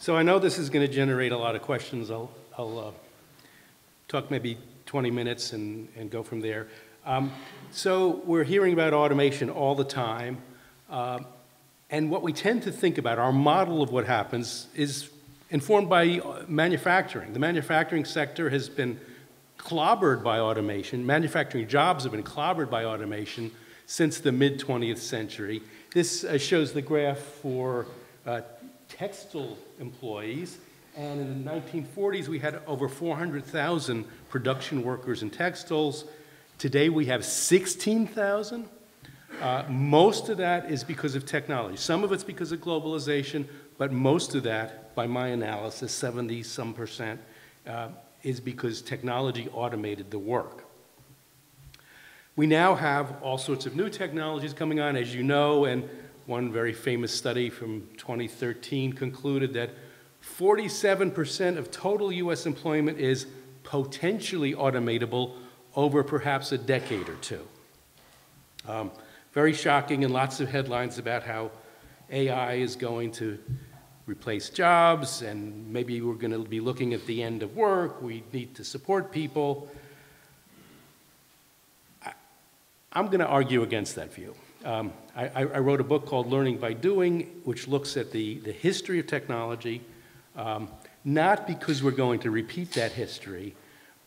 So I know this is going to generate a lot of questions. I'll talk maybe 20 minutes and go from there. So we're hearing about automation all the time. And what we tend to think about, our model of what happens, is informed by manufacturing. The manufacturing sector has been clobbered by automation. Manufacturing jobs have been clobbered by automation since the mid-20th century. This shows the graph for textile employees. And in the 1940s, we had over 400,000 production workers in textiles. Today, we have 16,000. Most of that is because of technology. Some of it's because of globalization, but most of that, by my analysis, 70-some%, is because technology automated the work. We now have all sorts of new technologies coming on, as you know, and one very famous study from 2013 concluded that 47% of total US employment is potentially automatable over perhaps a decade or two. Very shocking, and lots of headlines about how AI is going to replace jobs, and maybe we're going to be looking at the end of work. We need to support people. I'm going to argue against that view. I wrote a book called Learning by Doing, which looks at the history of technology, not because we're going to repeat that history,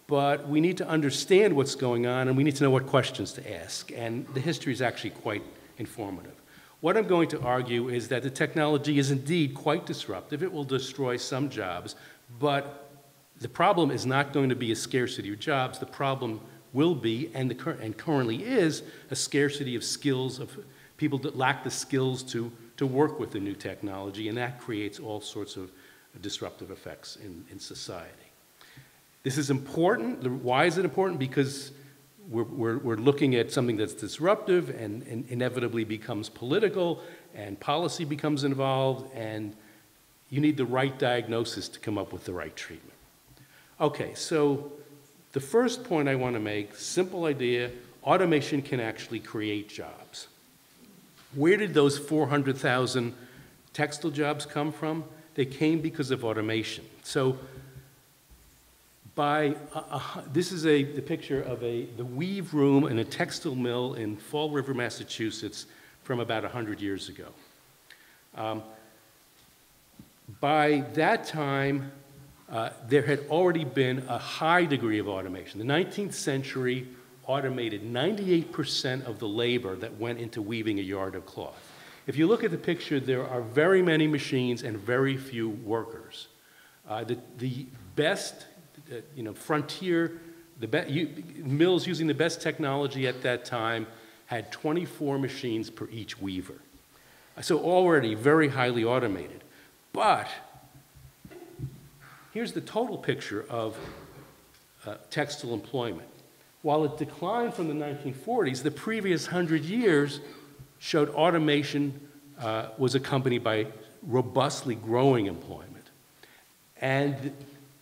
but we need to understand what's going on, and we need to know what questions to ask. And the history is actually quite informative. What I'm going to argue is that the technology is indeed quite disruptive. It will destroy some jobs, but the problem is not going to be a scarcity of jobs. The problem will be, and currently is, a scarcity of skills, of people that lack the skills to work with the new technology, and that creates all sorts of disruptive effects in society. This is important. Why is it important? Because we're looking at something that's disruptive and inevitably becomes political, and policy becomes involved, and you need the right diagnosis to come up with the right treatment. Okay, so the first point I want to make, simple idea, automation can actually create jobs. Where did those 400,000 textile jobs come from? They came because of automation. So this is the picture of the weave room in a textile mill in Fall River, Massachusetts from about 100 years ago. By that time, there had already been a high degree of automation. The 19th century automated 98% of the labor that went into weaving a yard of cloth. If you look at the picture, there are very many machines and very few workers. The best, frontier, mills using the best technology at that time had 24 machines per each weaver. So already very highly automated. But here's the total picture of textile employment. While it declined from the 1940s, the previous 100 years showed automation was accompanied by robustly growing employment. And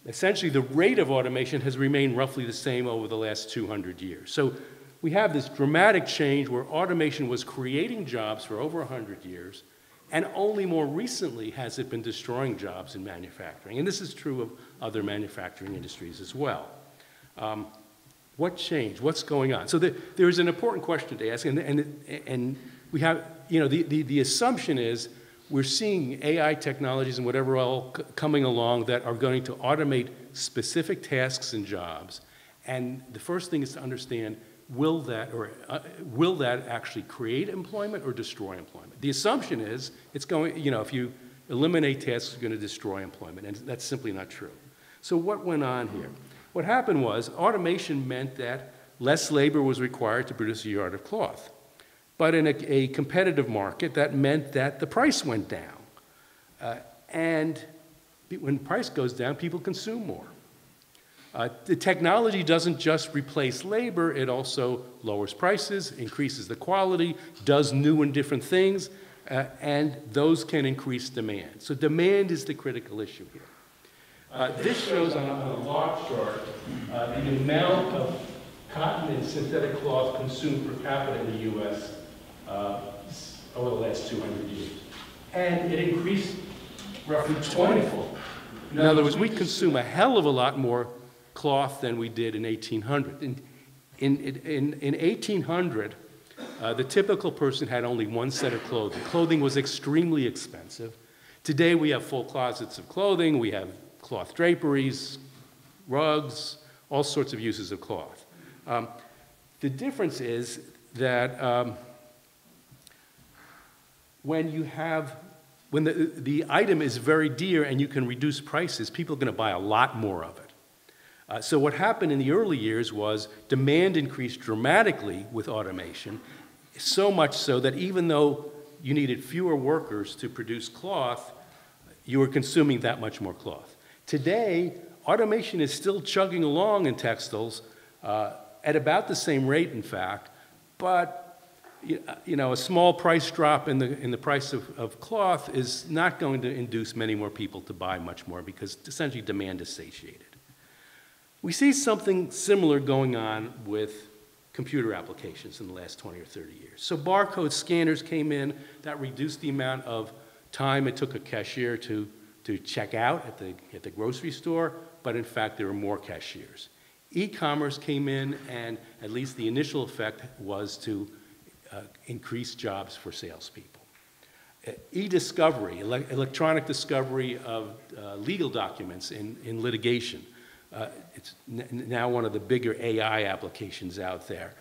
essentially, the rate of automation has remained roughly the same over the last 200 years. So we have this dramatic change where automation was creating jobs for over 100 years, and only more recently has it been destroying jobs in manufacturing. And this is true of other manufacturing industries as well. What changed? What's going on? So there's an important question to ask, and we have, the assumption is we're seeing AI technologies and whatever else coming along that are going to automate specific tasks and jobs. And the first thing is to understand, will that actually create employment or destroy employment? The assumption is it's going, if you eliminate tasks, it's going to destroy employment, and that's simply not true. So what went on here? What happened was automation meant that less labor was required to produce a yard of cloth. But in a competitive market, that meant that the price went down. And when price goes down, people consume more. The technology doesn't just replace labor, it also lowers prices, increases the quality, does new and different things, and those can increase demand. So demand is the critical issue here. This shows on a bar chart the amount of cotton and synthetic cloth consumed per capita in the U.S. Over the last 200 years. And it increased roughly 20-fold. In other words, we consume a hell of a lot more cloth than we did in 1800. In 1800, the typical person had only one set of clothing. Clothing was extremely expensive. Today, we have full closets of clothing. We have cloth draperies, rugs, all sorts of uses of cloth. The difference is that when the item is very dear and you can reduce prices, people are going to buy a lot more of it. So what happened in the early years was demand increased dramatically with automation, so much so that even though you needed fewer workers to produce cloth, you were consuming that much more cloth. Today, automation is still chugging along in textiles at about the same rate, in fact, but a small price drop in the price of cloth is not going to induce many more people to buy much more because essentially demand is satiated. We see something similar going on with computer applications in the last 20 or 30 years. So barcode scanners came in, that reduced the amount of time it took a cashier to check out at the grocery store, but in fact there were more cashiers. E-commerce came in, and at least the initial effect was to increase jobs for salespeople. E-discovery, electronic discovery of legal documents in litigation. It's now one of the bigger AI applications out there.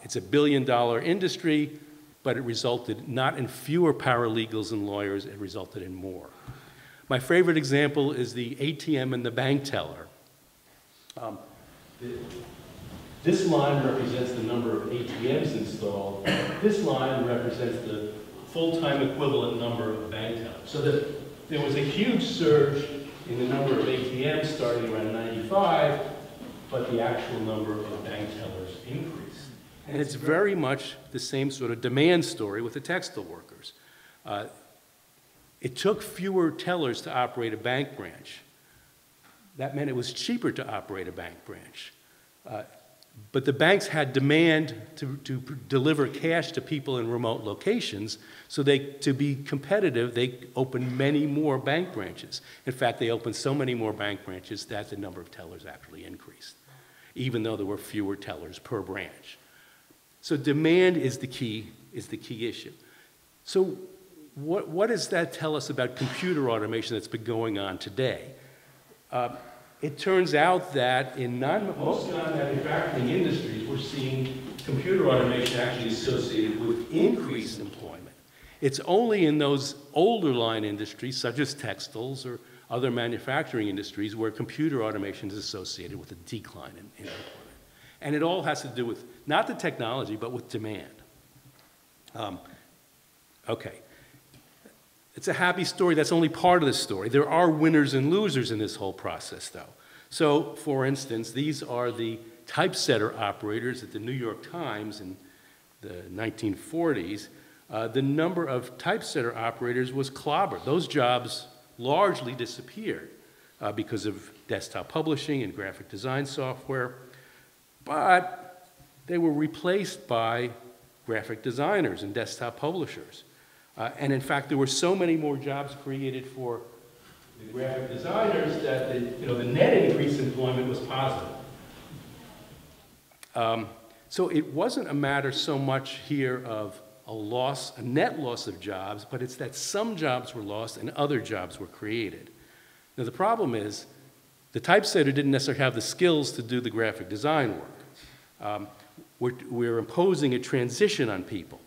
It's a billion-dollar industry, but it resulted not in fewer paralegals and lawyers, it resulted in more. My favorite example is the ATM and the bank teller. This line represents the number of ATMs installed. This line represents the full-time equivalent number of bank tellers. So there was a huge surge in the number of ATMs starting around 95, but the actual number of bank tellers increased. And it's very much the same sort of demand story with the textile workers. It took fewer tellers to operate a bank branch. That meant it was cheaper to operate a bank branch. But the banks had demand to deliver cash to people in remote locations, so to be competitive, they opened many more bank branches. In fact, they opened so many more bank branches that the number of tellers actually increased, even though there were fewer tellers per branch. So demand is the key issue. So what does that tell us about computer automation that's been going on today? It turns out that in most non-manufacturing industries, we're seeing computer automation actually associated with increased employment. It's only in those older line industries, such as textiles or other manufacturing industries, where computer automation is associated with a decline in employment. And it all has to do with, not the technology, but with demand. Okay. It's a happy story. That's only part of the story. There are winners and losers in this whole process, though. So, for instance, these are the typesetter operators at the New York Times in the 1940s. The number of typesetter operators was clobbered. Those jobs largely disappeared because of desktop publishing and graphic design software. But they were replaced by graphic designers and desktop publishers. And in fact, there were so many more jobs created for the graphic designers that the net increase in employment was positive. So it wasn't a matter so much here of a net loss of jobs, but it's that some jobs were lost and other jobs were created. Now the problem is, the typesetter didn't necessarily have the skills to do the graphic design work. We're imposing a transition on people.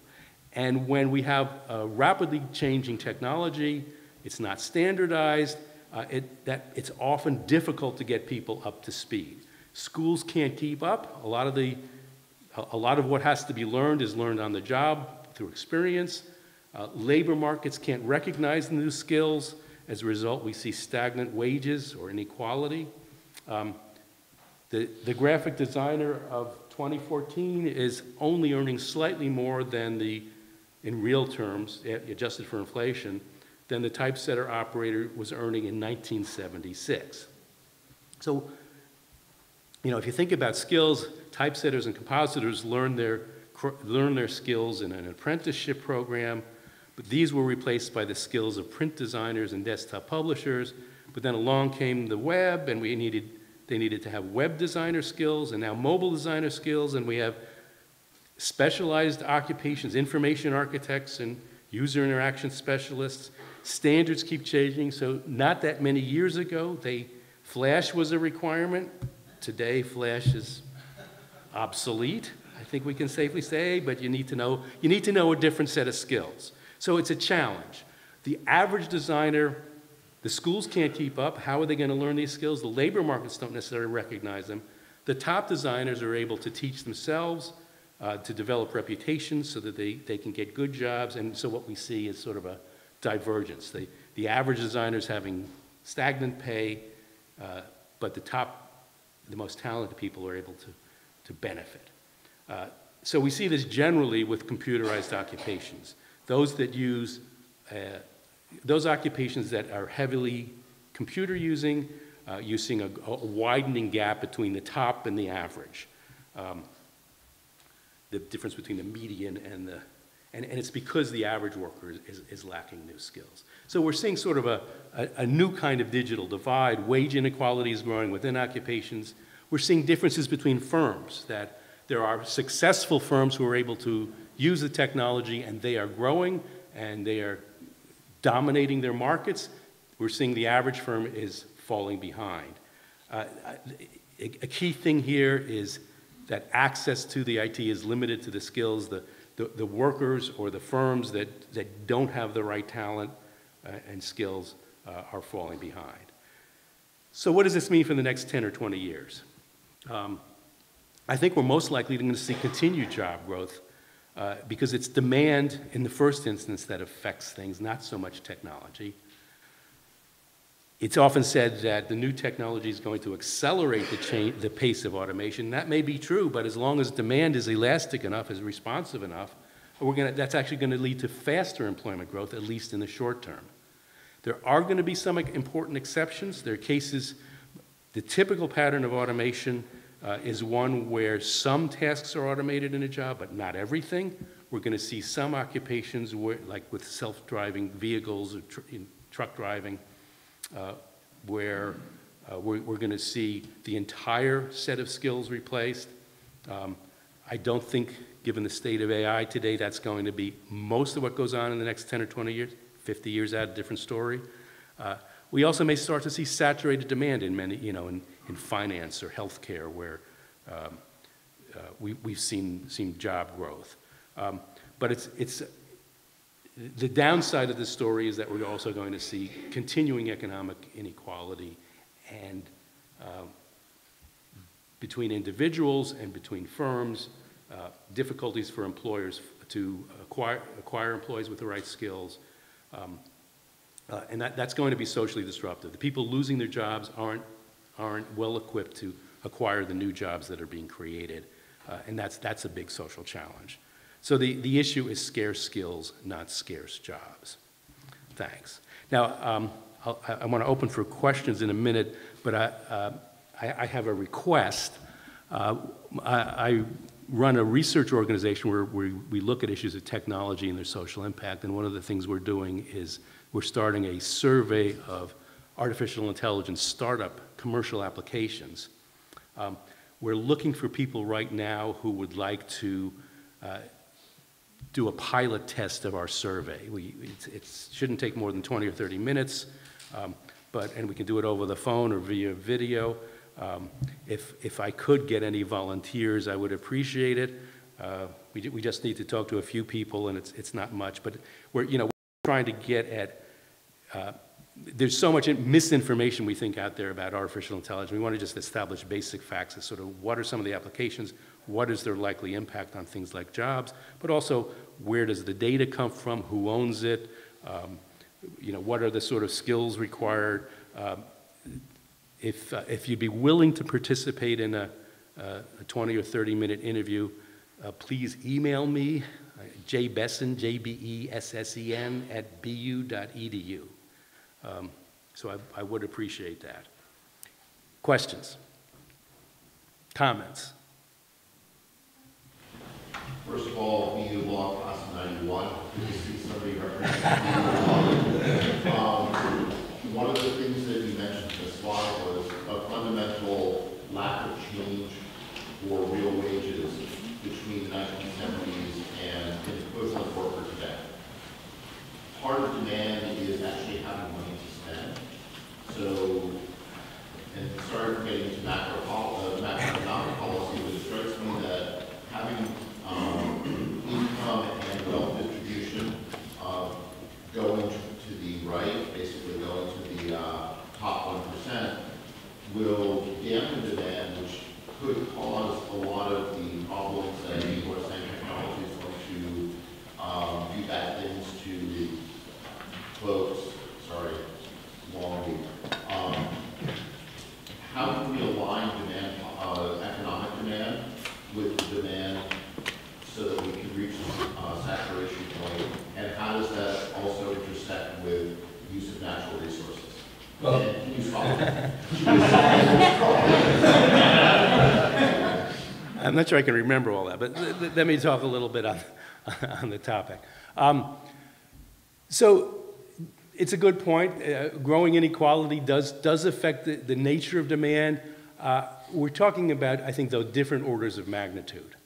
And when we have a rapidly changing technology, it's not standardized, it's often difficult to get people up to speed. Schools can't keep up. A lot of what has to be learned is learned on the job through experience. Labor markets can't recognize the new skills. As a result, we see stagnant wages or inequality. The graphic designer of 2014 is only earning slightly more than in real terms, adjusted for inflation, than the typesetter operator was earning in 1976. So, if you think about skills, typesetters and compositors learn their skills in an apprenticeship program, but these were replaced by the skills of print designers and desktop publishers. But then along came the web, and they needed to have web designer skills, and now mobile designer skills, and we have specialized occupations, information architects and user interaction specialists. Standards keep changing, so not that many years ago, Flash was a requirement. Today, Flash is obsolete, I think we can safely say, but you need to know a different set of skills. So it's a challenge. The average designer, the schools can't keep up. How are they going to learn these skills? The labor markets don't necessarily recognize them. The top designers are able to teach themselves, to develop reputations so that they can get good jobs, and so what we see is sort of a divergence. The average designers having stagnant pay, but the most talented people are able to benefit. So we see this generally with computerized occupations. Those that use, those occupations that are heavily computer using, you're seeing a widening gap between the top and the average. The difference between the median and it's because the average worker is lacking new skills. So we're seeing sort of a new kind of digital divide. Wage inequality is growing within occupations. We're seeing differences between firms, that there are successful firms who are able to use the technology and they are growing and they are dominating their markets. We're seeing the average firm is falling behind. A key thing here is that access to the IT is limited to the skills. The workers or the firms that don't have the right talent and skills are falling behind. So what does this mean for the next 10 or 20 years? I think we're most likely going to see continued job growth because it's demand in the first instance that affects things, not so much technology. It's often said that the new technology is going to accelerate the pace of automation. That may be true, but as long as demand is elastic enough, is responsive enough, that's actually going to lead to faster employment growth, at least in the short term. There are going to be some important exceptions. There are cases, the typical pattern of automation is one where some tasks are automated in a job, but not everything. We're going to see some occupations, like with self-driving vehicles or truck driving, where we're going to see the entire set of skills replaced. I don't think, given the state of AI today, that's going to be most of what goes on in the next 10 or 20 years. 50 years out, a different story. We also may start to see saturated demand in many, in finance or healthcare, where we've seen job growth. But it's the downside of this story is that we're also going to see continuing economic inequality and between individuals and between firms, difficulties for employers to acquire employees with the right skills, and that's going to be socially disruptive. The people losing their jobs aren't well equipped to acquire the new jobs that are being created, and that's a big social challenge. So the issue is scarce skills, not scarce jobs. Thanks. Now, I want to open for questions in a minute, but I have a request. I run a research organization where we look at issues of technology and their social impact, and one of the things we're doing is we're starting a survey of artificial intelligence startup commercial applications. We're looking for people right now who would like to do a pilot test of our survey. It shouldn't take more than 20 or 30 minutes, and we can do it over the phone or via video. If I could get any volunteers, I would appreciate it. We just need to talk to a few people, and it's not much, but we're trying to get at, there's so much misinformation we think out there about artificial intelligence. We want to just establish basic facts as sort of what are some of the applications, what is their likely impact on things like jobs, but also where does the data come from, who owns it, what are the sort of skills required. If you'd be willing to participate in a 20 or 30-minute interview, please email me, jbessen, J-B-E-S-S-E-N, @bu.edu. So I would appreciate that. Questions? Comments? First of all, BU Law Class of 91. Good to see somebody representing BU Law. One of the things that you mentioned lack of change for real wages between the 1970s and an equivalent worker today. Part of demand is actually having money to spend. So, and sorry for getting into macroeconomic policy, but it strikes me that having income and wealth distribution going to the right, basically going to the top 1%, will dampen demand, which could cause a lot of the problems that people are saying technology is going to do bad things to folks. Sorry, long week. How can we align demand, economic demand, with the demand so that we can reach a saturation point? And how does that also intersect with use of natural resources? Well, Can you solve that? I'm not sure I can remember all that, but let me talk a little bit on the topic. So it's a good point. Growing inequality does affect the nature of demand. We're talking about, I think, though, different orders of magnitude.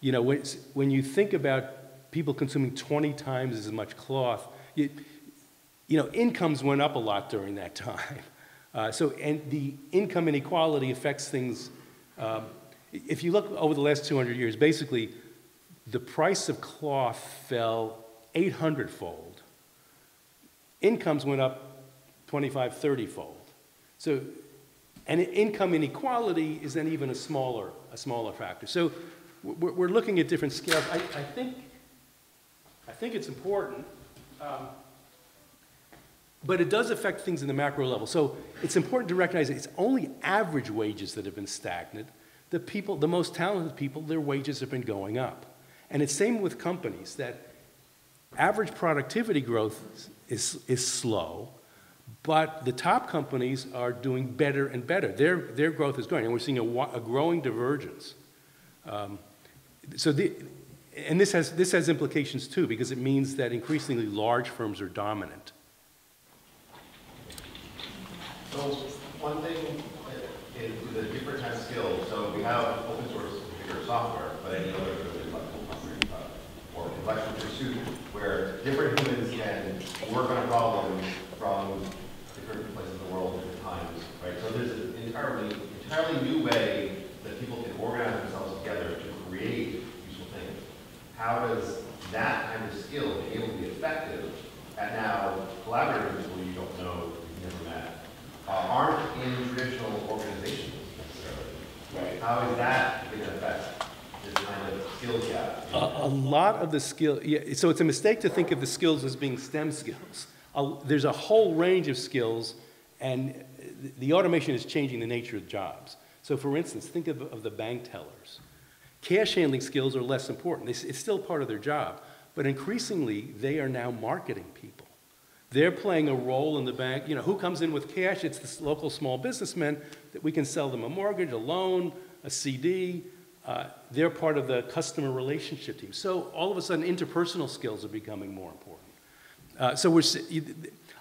You know, when you think about people consuming 20 times as much cloth, you know, incomes went up a lot during that time. And the income inequality affects things. If you look over the last 200 years, basically, the price of cloth fell 800-fold. Incomes went up 25, 30-fold. So, and income inequality is then even a smaller factor. So we're looking at different scales. I think it's important, but it does affect things in the macro level. So it's important to recognize that it's only average wages that have been stagnant. The most talented people, their wages have been going up. And it's same with companies, that average productivity growth is slow, but the top companies are doing better and better. Their growth is growing, and we're seeing a growing divergence. And this has implications too, because it means that increasingly large firms are dominant. So one thing is the different types of skills. So we have open source configured software, but any other or intellectual pursuit where different humans can work on a problem from different places in the world, different times, right? So there's an entirely new way that people can organize themselves together to create useful things. How does that kind of skill be able to be effective at now collaborating with people you don't know, you've never met, aren't in traditional organizations necessarily? Right. How is that going to affect this kind of skills gap? A lot of the skills, yeah, so it's a mistake to think of the skills as being STEM skills. There's a whole range of skills, and the automation is changing the nature of jobs. So for instance, think of the bank tellers. Cash handling skills are less important. It's still part of their job, but increasingly they are now marketing people. They're playing a role in the bank. You know, who comes in with cash? It's the local small businessmen that we can sell them a mortgage, a loan, a CD. They're part of the customer relationship team. So all of a sudden, interpersonal skills are becoming more important. So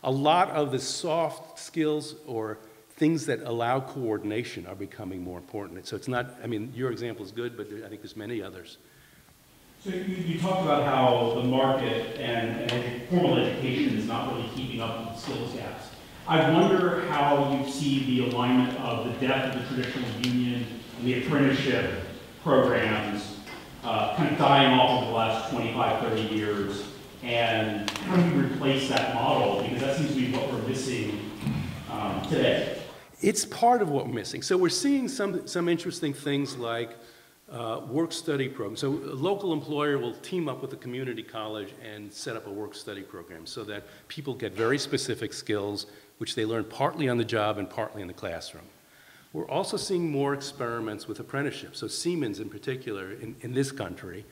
a lot of the soft skills or things that allow coordination are becoming more important. So it's not, I mean, your example is good, but I think there's many others. So you talked about how the market and formal education is not really keeping up with the skills gaps. I wonder how you see the alignment of the death of the traditional union and the apprenticeship programs kind of dying off over the last 25, 30 years, and how do you replace that model? Because that seems to be what we're missing today. It's part of what we're missing. So we're seeing some interesting things like work-study programs. So a local employer will team up with a community college and set up a work-study program so that people get very specific skills, which they learn partly on the job and partly in the classroom. We're also seeing more experiments with apprenticeships. So Siemens, in particular, in this country,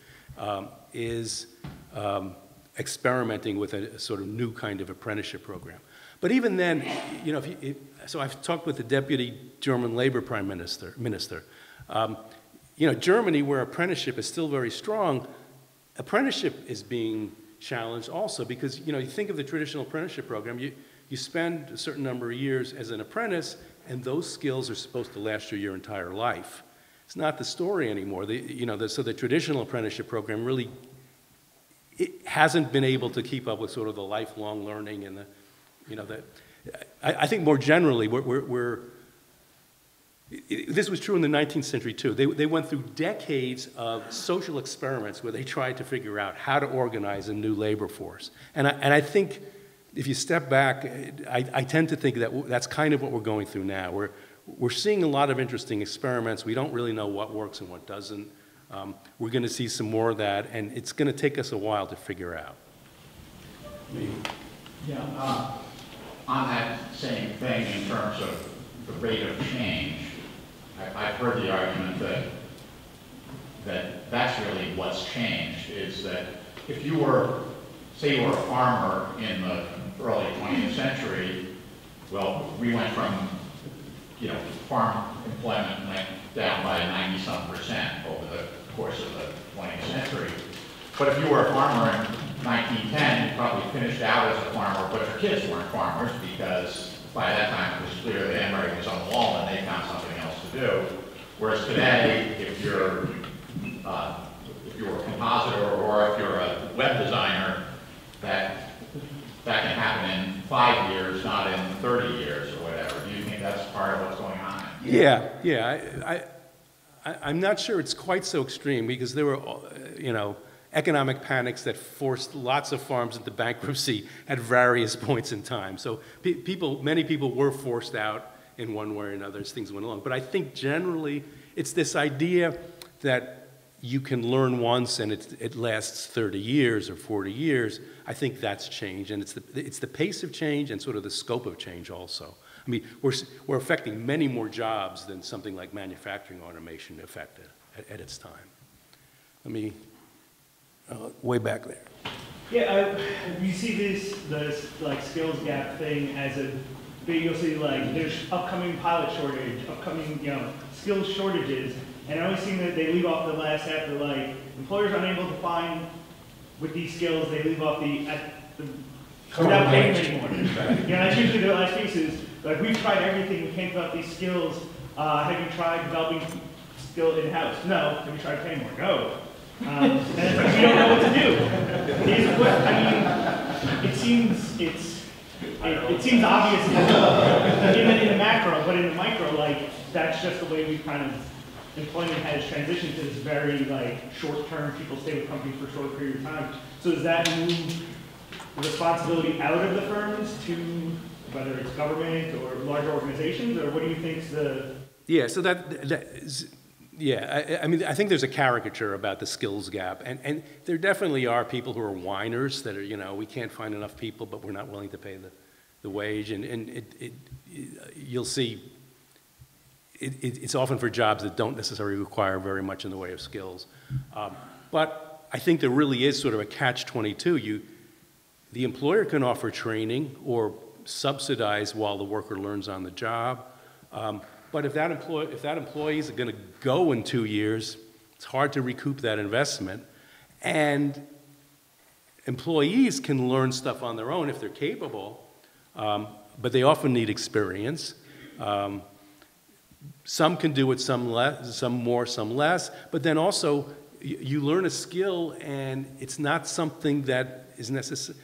is experimenting with a sort of new kind of apprenticeship program. But even then, you know, so I've talked with the deputy German labor prime minister. You know, Germany, where apprenticeship is still very strong, apprenticeship is being challenged also because, you know, you think of the traditional apprenticeship program, you spend a certain number of years as an apprentice, and those skills are supposed to last you your entire life. It's not the story anymore. So the traditional apprenticeship program really it hasn't been able to keep up with sort of the lifelong learning and I think more generally this was true in the 19th century too. They went through decades of social experiments where they tried to figure out how to organize a new labor force. And I think if you step back, I tend to think that that's kind of what we're going through now. We're seeing a lot of interesting experiments. We don't really know what works and what doesn't. We're going to see some more of that, and it's going to take us a while to figure out. Yeah, on that same thing in terms of the rate of change, I've heard the argument that that's really what's changed, is that if you were, say you were a farmer in the early 20th century, well, we went from, farm employment went down by 90-some% over the course of the 20th century. But if you were a farmer in 1910, you probably finished out as a farmer, but your kids weren't farmers because by that time it was clear the handwriting was on the wall and they found something else to do. Whereas today, if you're a compositor or if you're a web designer, that can happen in 5 years, not in 30 years or whatever. Do you think that's part of what's going on? Yeah. I'm not sure it's quite so extreme because there were, economic panics that forced lots of farms into bankruptcy at various points in time. So many people were forced out in one way or another as things went along. But I think generally it's this idea that you can learn once and it lasts 30 years or 40 years. I think that's changed, and it's the pace of change and sort of the scope of change also. I mean, we're affecting many more jobs than something like manufacturing automation affected at its time. Let me, way back there. Yeah, you see this like skills gap thing as a big, you'll see like there's upcoming pilot shortage, upcoming, skills shortages, and I always see that they leave off the last after like employers unable to find with these skills, they leave off without paying anymore. That's usually the last piece is, like, we've tried everything, we can't develop these skills. Have you tried developing skill in-house? No. Have you tried paying more? No. And it's like, we don't know what to do. It seems obvious in the macro, but in the micro, like, that's just the way we kind of, employment has transitioned to this very, like, short-term, people stay with companies for a short period of time. So does that move the responsibility out of the firms to, whether it's government or larger organizations, or what do you think's the... Yeah, so I mean, I think there's a caricature about the skills gap, and there definitely are people who are whiners that are, we can't find enough people, but we're not willing to pay the wage, and you'll see it's often for jobs that don't necessarily require very much in the way of skills. But I think there really is sort of a catch-22. The employer can offer training or subsidize while the worker learns on the job. But if that employee is going to go in 2 years, it's hard to recoup that investment. And employees can learn stuff on their own if they're capable, but they often need experience. Some can do it, some less, some more, some less. But then also, you learn a skill, and it's not something that is necessary.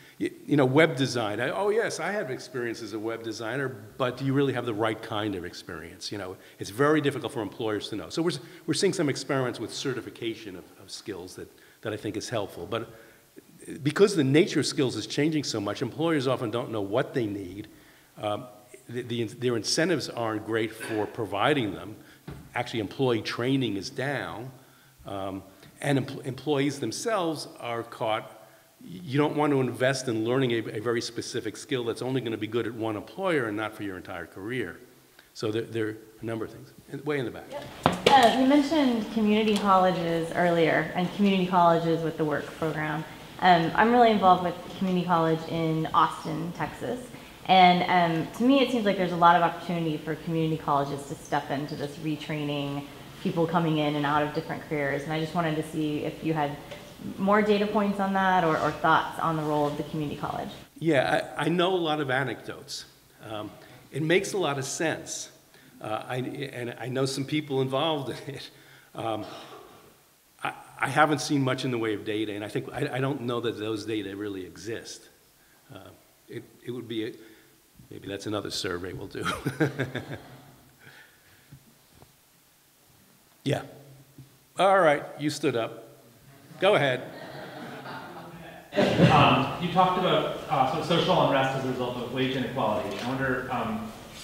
Web design. Yes, I have experience as a web designer, but do you really have the right kind of experience? It's very difficult for employers to know. So we're seeing some experiments with certification of skills that I think is helpful. But because the nature of skills is changing so much, employers often don't know what they need. Their incentives aren't great for providing them. Actually, employee training is down, and employees themselves are caught. You don't want to invest in learning a very specific skill that's only going to be good at one employer and not for your entire career. So there are a number of things. Way in the back. Yep. You mentioned community colleges earlier, and community colleges with the work program. I'm really involved with community college in Austin, Texas. And to me, it seems like there's a lot of opportunity for community colleges to step into this retraining people coming in and out of different careers. And I just wanted to see if you had more data points on that or thoughts on the role of the community college. Yeah, I know a lot of anecdotes. It makes a lot of sense. And I know some people involved in it. I haven't seen much in the way of data, and I don't know that those data really exist. It would be, maybe that's another survey we'll do. Yeah. All right, you stood up. Go ahead. You talked about some social unrest as a result of wage inequality. I wonder,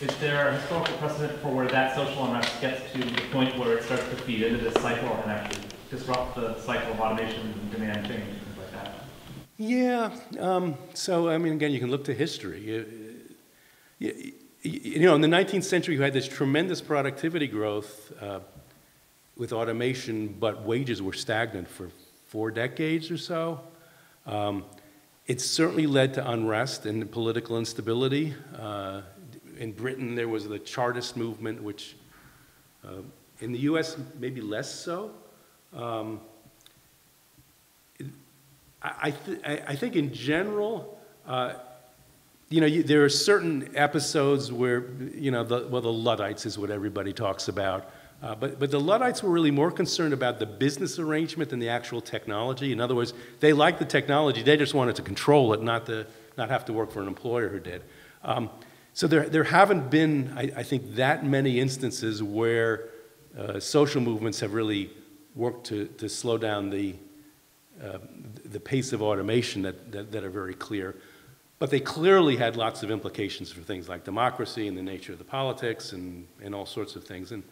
is there a historical precedent for where that social unrest gets to the point where it starts to feed into this cycle and actually disrupt the cycle of automation and demand change and things like that? Yeah. So, I mean, again, you can look to history. You know, in the 19th century, you had this tremendous productivity growth with automation, but wages were stagnant for 4 decades or so. It certainly led to unrest and political instability. In Britain, there was the Chartist movement, which in the US, maybe less so. I think in general, you know, there are certain episodes where, you know, the Luddites is what everybody talks about. But the Luddites were really more concerned about the business arrangement than the actual technology. In other words, they liked the technology, they just wanted to control it, not have to work for an employer who did. So there haven't been, I think, that many instances where social movements have really worked to slow down the pace of automation that are very clear. But they clearly had lots of implications for things like democracy and the nature of the politics and all sorts of things. And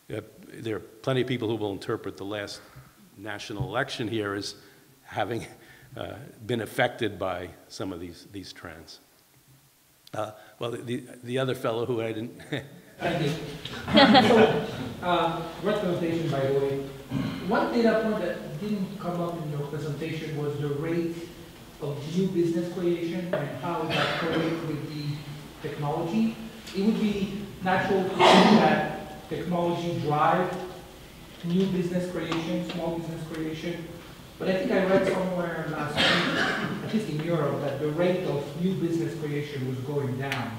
there are plenty of people who will interpret the last national election here as having been affected by some of these trends. Well, the other fellow who I didn't... Thank you. So, great presentation, by the way. One data point that didn't come up in your presentation was the rate of new business creation and how that correlates with the technology. It would be natural to think that technology drive new business creation, small business creation. But I think I read somewhere last week, at least in Europe, that the rate of new business creation was going down.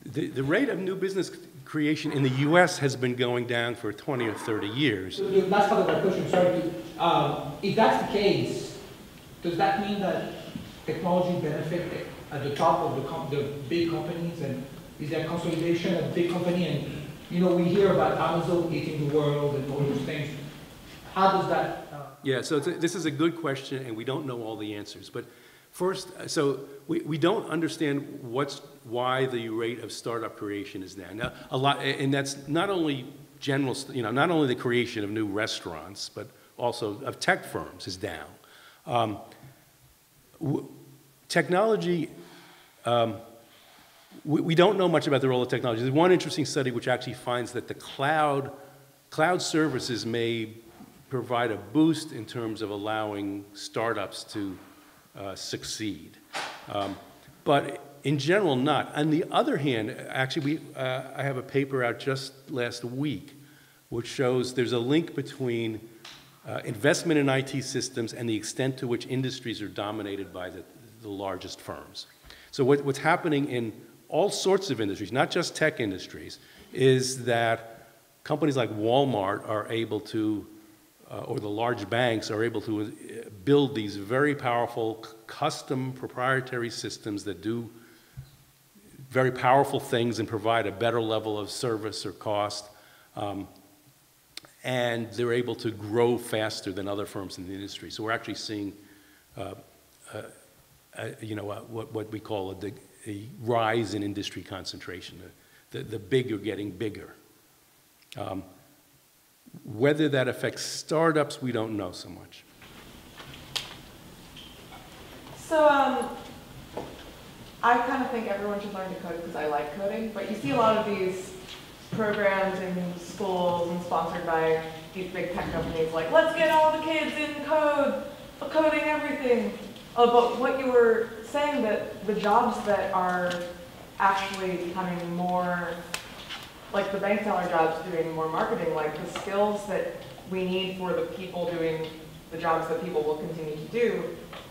The rate of new business creation in the US has been going down for 20 or 30 years. So the last part of my question, sorry, if that's the case, does that mean that technology benefit at the top of the big companies, and is there consolidation at big company? And you know, we hear about Amazon eating the world and all those things. How does that? Yeah, so this is a good question, and we don't know all the answers. But first, so we don't understand why the rate of startup creation is down. Now, a lot, and that's not only general, you know, not only the creation of new restaurants, but also of tech firms is down. Technology. We don't know much about the role of technology. There's one interesting study which actually finds that the cloud services may provide a boost in terms of allowing startups to succeed. But in general, not. On the other hand, actually, I have a paper out just last week which shows there's a link between investment in IT systems and the extent to which industries are dominated by the largest firms. So what's happening in all sorts of industries, not just tech industries, is that companies like Walmart are able to, or the large banks are able to build these very powerful custom proprietary systems that do very powerful things and provide a better level of service or cost. And they're able to grow faster than other firms in the industry. So we're actually seeing you know, what we call a rise in industry concentration. The big are getting bigger. Whether that affects startups, we don't know so much. So I kind of think everyone should learn to code because I like coding, but you see a lot of these programs in schools and sponsored by these big tech companies like, let's get all the kids in coding everything. But what you were saying, that the jobs that are actually becoming more, like the bank teller jobs doing more marketing, like the skills that we need for the people doing the jobs that people will continue to do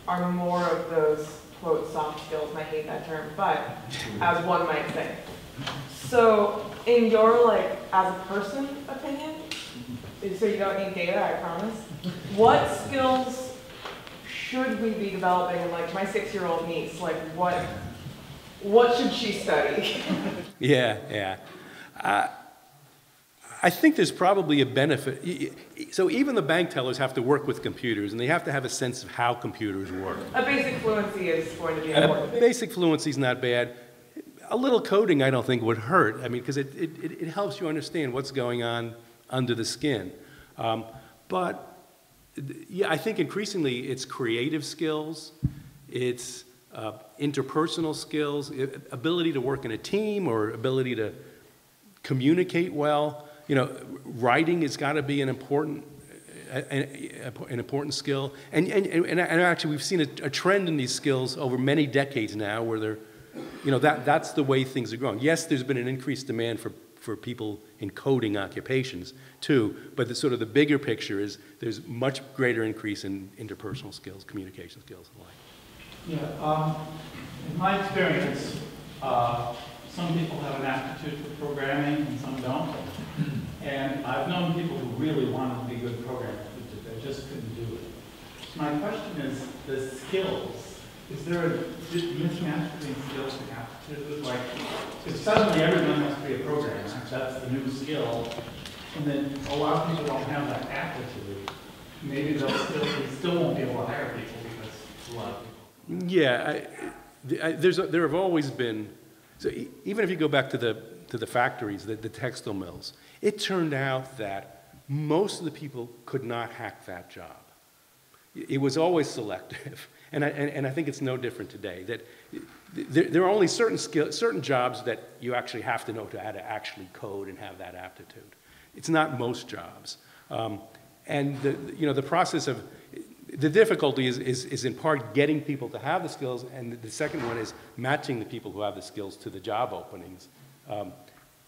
are more of those, quote, soft skills, and I hate that term, but as one might say. So, in your, like, as a person opinion, so you don't need data, I promise, what skills should we be developing in, like, my 6-year-old niece? Like, what should she study? Yeah. I think there's probably a benefit. So even the bank tellers have to work with computers, and they have to have a sense of how computers work. A basic fluency is going to be important. Basic fluency is not bad. A little coding, I don't think, would hurt. I mean, because it helps you understand what's going on under the skin. But yeah, I think increasingly it's creative skills, it's interpersonal skills, ability to work in a team or ability to communicate well. You know, writing has got to be an important skill. And actually, we've seen a trend in these skills over many decades now, where they're, you know, that's the way things are growing. Yes, there's been an increased demand for people in coding occupations too, but the bigger picture is there's much greater increase in interpersonal skills, communication skills, and the like. Yeah, in my experience, some people have an aptitude for programming and some don't. And I've known people who really wanted to be good programmers, but they just couldn't do it. So my question is, the skills, is there a mismatch between skills and aptitude? Like, because suddenly everyone has to be a programmer, that's the new skill, and then a lot of people don't have that aptitude. Maybe they still won't be able to hire people because a lot of people. Yeah, there have always been, so even if you go back to the factories, the textile mills, it turned out that most of the people could not hack that job. It was always selective, and I think it's no different today. That there are only certain jobs that you actually have to know how to actually code and have that aptitude. It's not most jobs, and the process of the difficulty is in part getting people to have the skills, and the second one is matching the people who have the skills to the job openings.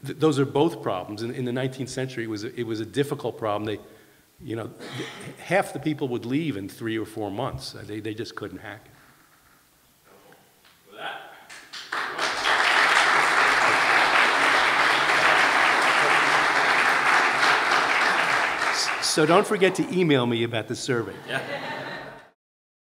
Those are both problems. In the 19th century, it was a difficult problem. Half the people would leave in 3 or 4 months. They just couldn't hack it. So don't forget to email me about the survey. Yeah.